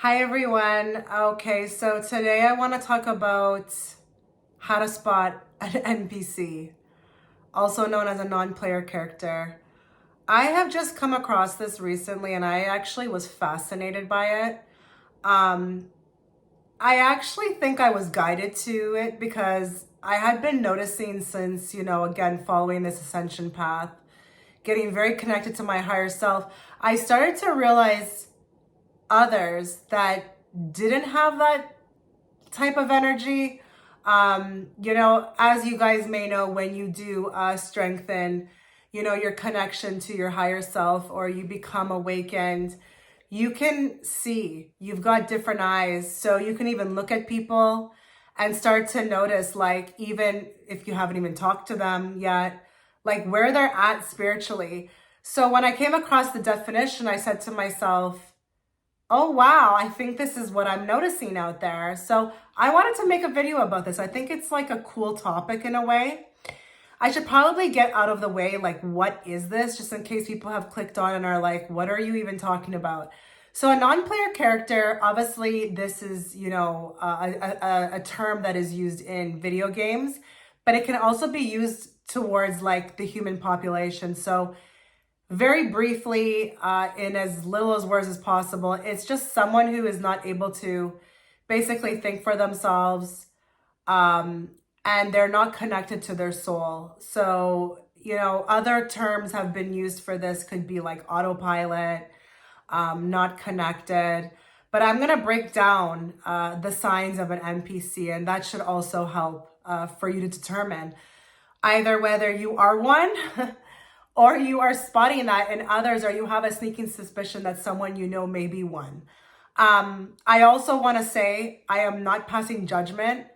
Hi everyone. Okay, so today I want to talk about how to spot an NPC, also known as a non-player character. I have just come across this recently and I actually was fascinated by it. Um, I actually think I was guided to it because I had been noticing since, again, following this ascension path, getting very connected to my higher self, I started to realize others that didn't have that type of energy. As you guys may know, when you do strengthen, your connection to your higher self or you become awakened, you can see, you've got different eyes. So you can even look at people and start to notice, like, even if you haven't even talked to them yet, like where they're at spiritually. So when I came across the definition, I said to myself, oh, wow, I think this is what I'm noticing out there. So I wanted to make a video about this. I think it's like a cool topic in a way. I should probably get out of the way, like, what is this? Just in case people have clicked on and are like, what are you even talking about? So a non-player character, obviously this is, a term that is used in video games, but it can also be used towards like the human population. So very briefly, in as little as words as possible, it's just someone who is not able to basically think for themselves, and they're not connected to their soul. So, other terms have been used for this, could be like autopilot, not connected. But I'm going to break down the signs of an NPC, and that should also help for you to determine either whether you are one or you are spotting that in others, or you have a sneaking suspicion that someone you know may be one. I also want to say I am not passing judgment,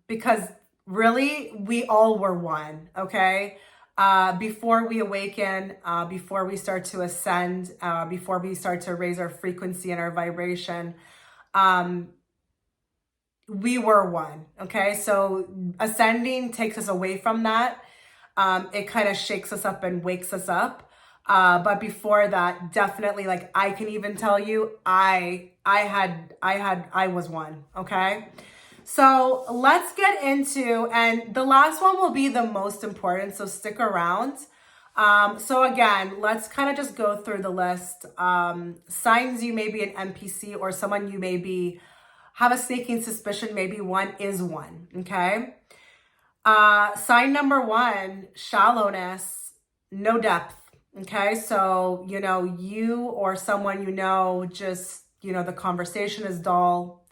because really we all were one, okay? Before we awaken, before we start to ascend, before we start to raise our frequency and our vibration, we were one, okay? So ascending takes us away from that. It kind of shakes us up and wakes us up. But before that, definitely, like, I can even tell you, I was one, okay? So let's get into, and the last one will be the most important, so stick around. So again, let's kind of just go through the list. Signs you may be an NPC or someone you may be, have a sneaking suspicion, maybe one is one, okay? Sign number one, shallowness, no depth. Okay. So, you or someone, just, the conversation is dull.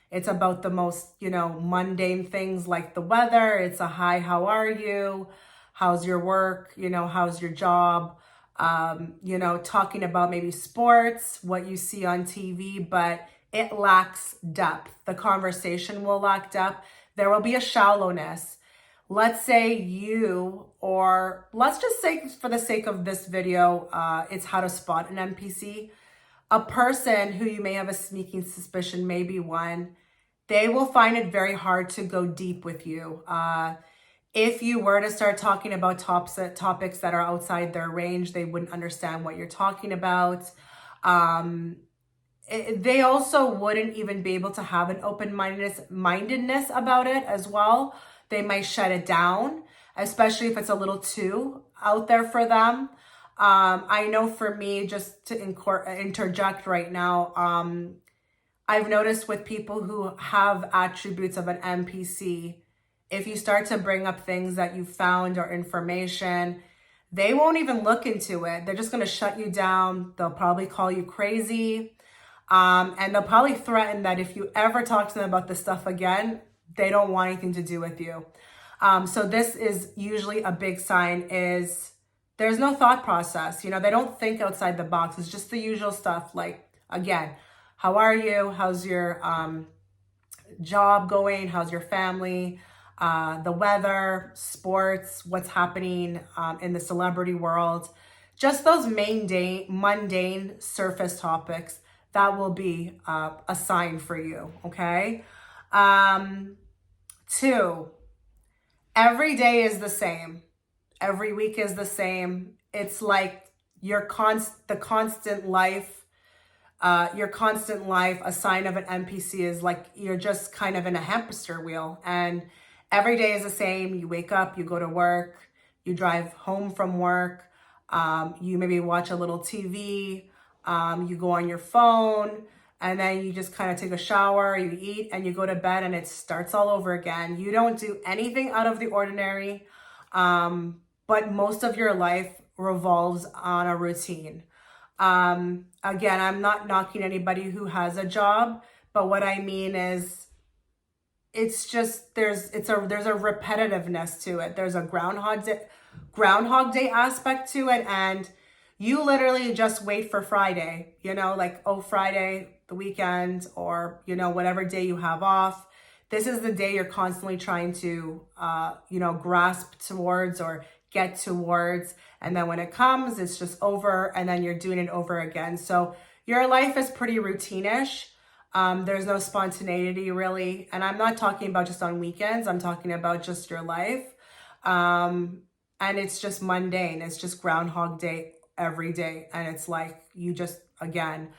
It's about the most, mundane things like the weather. It's a hi, how are you? How's your work? How's your job? Talking about maybe sports, what you see on TV, but it lacks depth. The conversation will lack depth. There will be a shallowness. Let's say you, or let's just say for the sake of this video, it's how to spot an NPC. A person who you may have a sneaking suspicion, maybe one, they will find it very hard to go deep with you. If you were to start talking about topics that are outside their range, they wouldn't understand what you're talking about. They also wouldn't even be able to have an open-mindedness about it as well. They might shut it down, especially if it's a little too out there for them. I know for me, just to interject right now, I've noticed with people who have attributes of an NPC, if you start to bring up things that you found or information, they won't even look into it. They're just going to shut you down. They'll probably call you crazy. And they'll probably threaten that if you ever talk to them about this stuff again, they don't want anything to do with you. So this is usually a big sign, is there's no thought process. They don't think outside the box. It's just the usual stuff. Like, again, how are you? How's your job going? How's your family? The weather, sports, what's happening in the celebrity world. Just those mundane surface topics. That will be a sign for you, okay? 2, every day is the same. Every week is the same. It's like the constant life Your constant life, a sign of an NPC is like you're just kind of in a hamster wheel, and every day is the same. You wake up, you go to work, you drive home from work, you maybe watch a little TV, you go on your phone, and then you just kind of take a shower, you eat, and you go to bed, and it starts all over again. You don't do anything out of the ordinary, but most of your life revolves on a routine. Again, I'm not knocking anybody who has a job, but what I mean is it's just there's a repetitiveness to it. There's a Groundhog Day aspect to it, and you literally just wait for Friday, like, oh, Friday, the weekend, or, whatever day you have off. This is the day you're constantly trying to, grasp towards or get towards. And then when it comes, it's just over, and then you're doing it over again. So your life is pretty routine-ish. There's no spontaneity really. And I'm not talking about just on weekends. I'm talking about just your life. And it's just mundane. It's just Groundhog Day every day. And it's like, you just, again,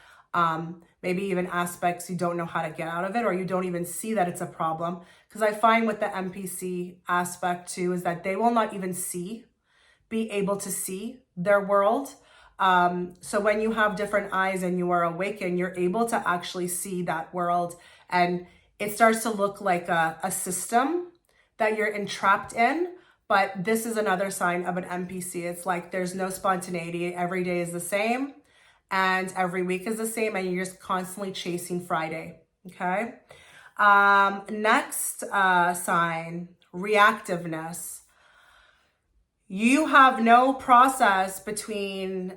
maybe even aspects you don't know how to get out of it, or you don't even see that it's a problem. Because I find with the NPC aspect too, is that they will not even be able to see their world. So when you have different eyes and you are awakened, you're able to actually see that world. And it starts to look like a system that you're entrapped in. But this is another sign of an NPC. It's like there's no spontaneity. Every day is the same, and every week is the same, and you're just constantly chasing Friday. Okay. Next sign, reactiveness. You have no process between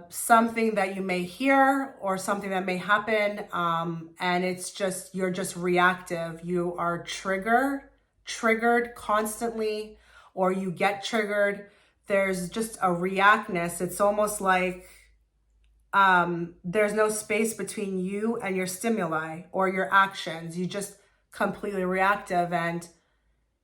something that you may hear or something that may happen, and it's just, you're just reactive. You are triggered constantly, or you get triggered. There's just a reactness. It's almost like there's no space between you and your stimuli or your actions. You just completely reactive, and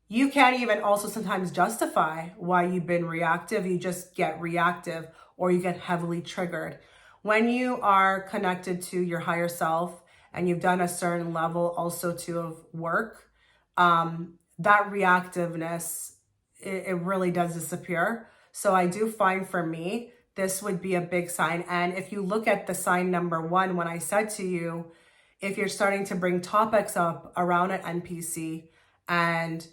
you can't even also sometimes justify why you've been reactive. You just get reactive, or you get heavily triggered. When you are connected to your higher self and you've done a certain level also too of work, that reactiveness, it really does disappear. So I do find for me, this would be a big sign. And if you look at the sign number 1, when I said to you, if you're starting to bring topics up around an NPC and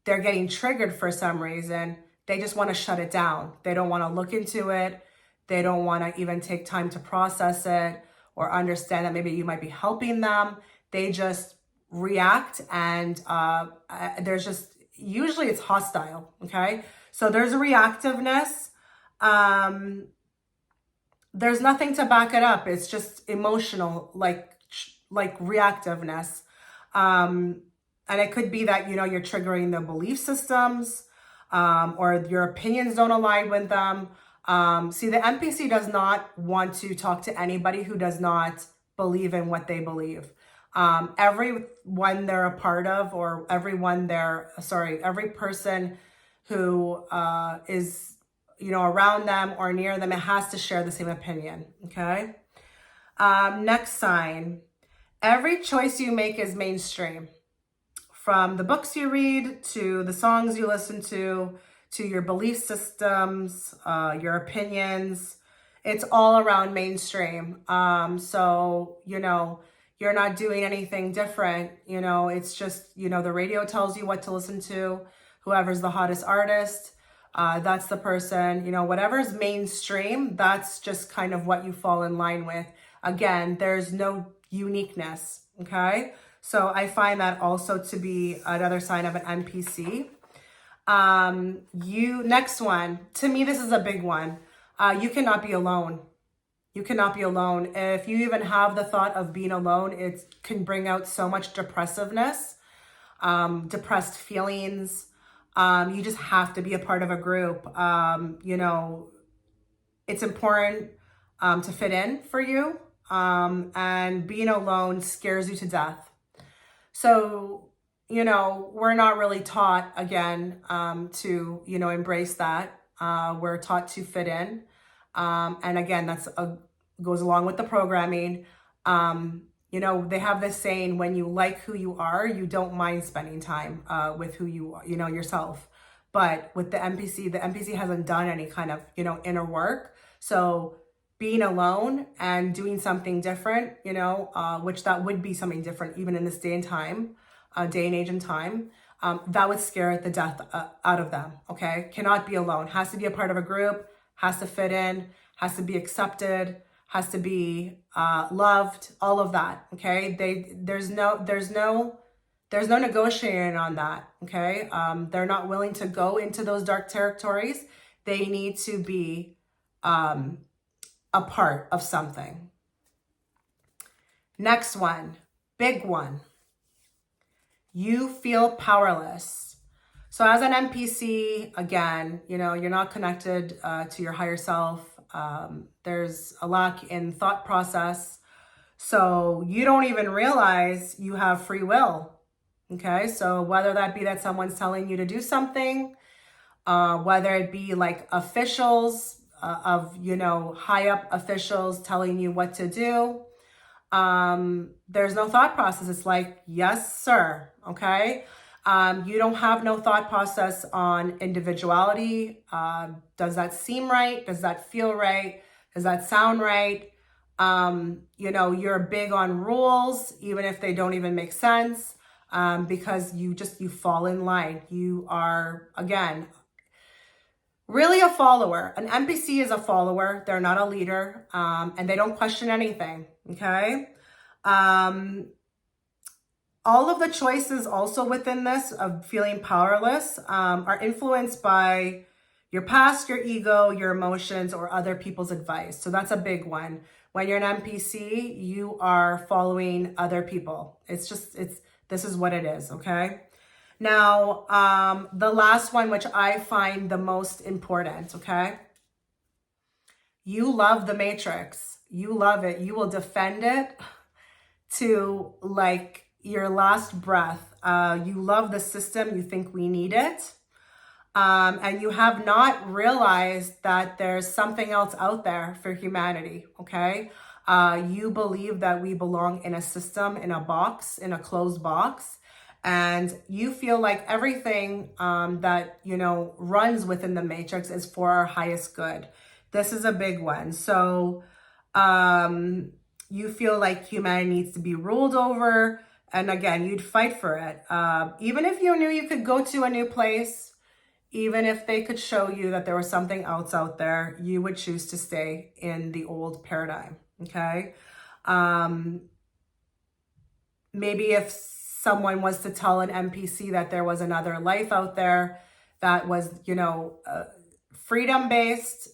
they're getting triggered for some reason, they just want to shut it down. They don't want to look into it. They don't want to even take time to process it or understand that maybe you might be helping them. They just react, and there's just, usually it's hostile, okay? So there's a reactiveness. There's nothing to back it up. It's just emotional, like reactiveness. And it could be that, you're triggering the belief systems, or your opinions don't align with them. See, the NPC does not want to talk to anybody who does not believe in what they believe. Everyone they're a part of, or every person who is, around them or near them, it has to share the same opinion, okay? Next sign, every choice you make is mainstream. From the books you read, to the songs you listen to your belief systems, your opinions, it's all around mainstream. So, you're not doing anything different. It's just, the radio tells you what to listen to. Whoever's the hottest artist, that's the person, whatever's mainstream, that's just kind of what you fall in line with. Again, there's no uniqueness, okay? So I find that also to be another sign of an NPC. Next one, to me, this is a big one. You cannot be alone. You cannot be alone. If you even have the thought of being alone, it can bring out so much depressiveness, depressed feelings. You just have to be a part of a group. It's important to fit in for you. And being alone scares you to death. So, we're not really taught, again, to, embrace that. We're taught to fit in. And again, that's goes along with the programming. You know, they have this saying, when you like who you are, you don't mind spending time with who you are, you know, yourself. But with the NPC hasn't done any kind of, you know, inner work. So being alone and doing something different, you know, which that would be something different even in this day and time, day and age and time, that would scare the death out of them, okay? Cannot be alone, has to be a part of a group, has to fit in, has to be accepted, has to be loved, all of that, okay? There's no negotiating on that, okay? They're not willing to go into those dark territories. They need to be a part of something. Next one, big one. You feel powerless. So as an NPC, again, you know, you're not connected to your higher self. There's a lack in thought process. So you don't even realize you have free will. Okay, so whether that be that someone's telling you to do something, whether it be like officials of, you know, high up officials telling you what to do, there's no thought process. It's like, yes, sir. Okay. You don't have no thought process on individuality. Does that seem right? Does that feel right? Does that sound right? You know, you're big on rules, even if they don't even make sense, because you fall in line. You are, again, really a follower. An NPC is a follower. They're not a leader, and they don't question anything, okay? All of the choices also within this of feeling powerless are influenced by your past, your ego, your emotions, or other people's advice. So that's a big one. When you're an NPC, you are following other people. This is what it is, okay? Now, the last one, which I find the most important, okay? You love the Matrix. You love it. You will defend it to like your last breath. You love the system. You think we need it. And you have not realized that there's something else out there for humanity, okay? You believe that we belong in a system, in a box, in a closed box. And you feel like everything that, you know, runs within the Matrix is for our highest good. This is a big one. So you feel like humanity needs to be ruled over. And again, you'd fight for it. Even if you knew you could go to a new place, even if they could show you that there was something else out there, you would choose to stay in the old paradigm, okay? Maybe if someone was to tell an NPC that there was another life out there that was, you know, freedom-based,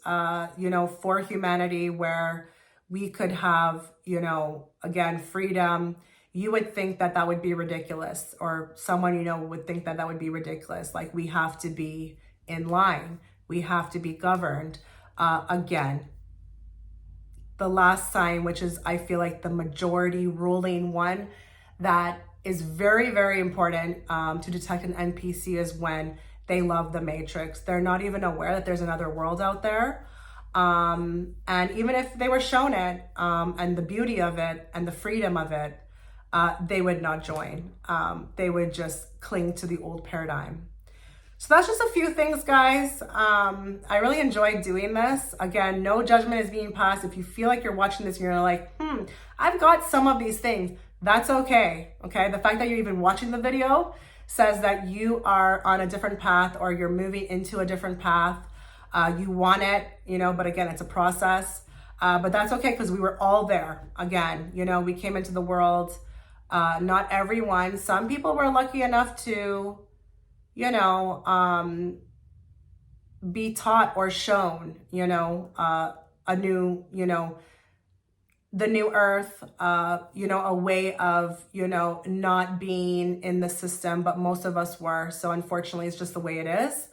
you know, for humanity, where we could have, you know, again, freedom, you would think that that would be ridiculous, or someone, you know, would think that that would be ridiculous. Like, we have to be in line. We have to be governed. Again, the last sign, which is, I feel like the majority ruling one that is very, very important to detect an NPC, is when they love the Matrix. They're not even aware that there's another world out there. And even if they were shown it, and the beauty of it and the freedom of it, they would not join. They would just cling to the old paradigm. So that's just a few things, guys. I really enjoyed doing this. Again, no judgment is being passed. If you feel like you're watching this and you're like, I've got some of these things, that's okay, okay? The fact that you're even watching the video says that you are on a different path, or you're moving into a different path. You want it, you know, but again, it's a process. But that's okay, because we were all there. Again, you know, we came into the world. Not everyone. Some people were lucky enough to, you know, be taught or shown, you know, a new, you know, the new earth, you know, a way of, you know, not being in the system, but most of us were. So unfortunately, it's just the way it is.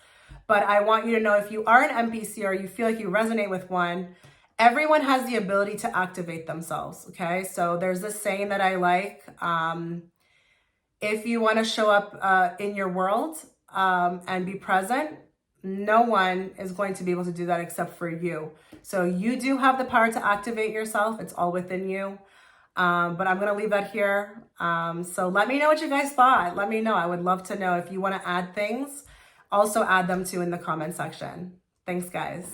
But I want you to know, if you are an NPC or you feel like you resonate with one, everyone has the ability to activate themselves, okay? So there's this saying that I like, if you want to show up in your world and be present, no one is going to be able to do that except for you. So you do have the power to activate yourself. It's all within you. But I'm going to leave that here. So let me know what you guys thought. Let me know. I would love to know if you want to add things. Also add them too in the comment section. Thanks, guys.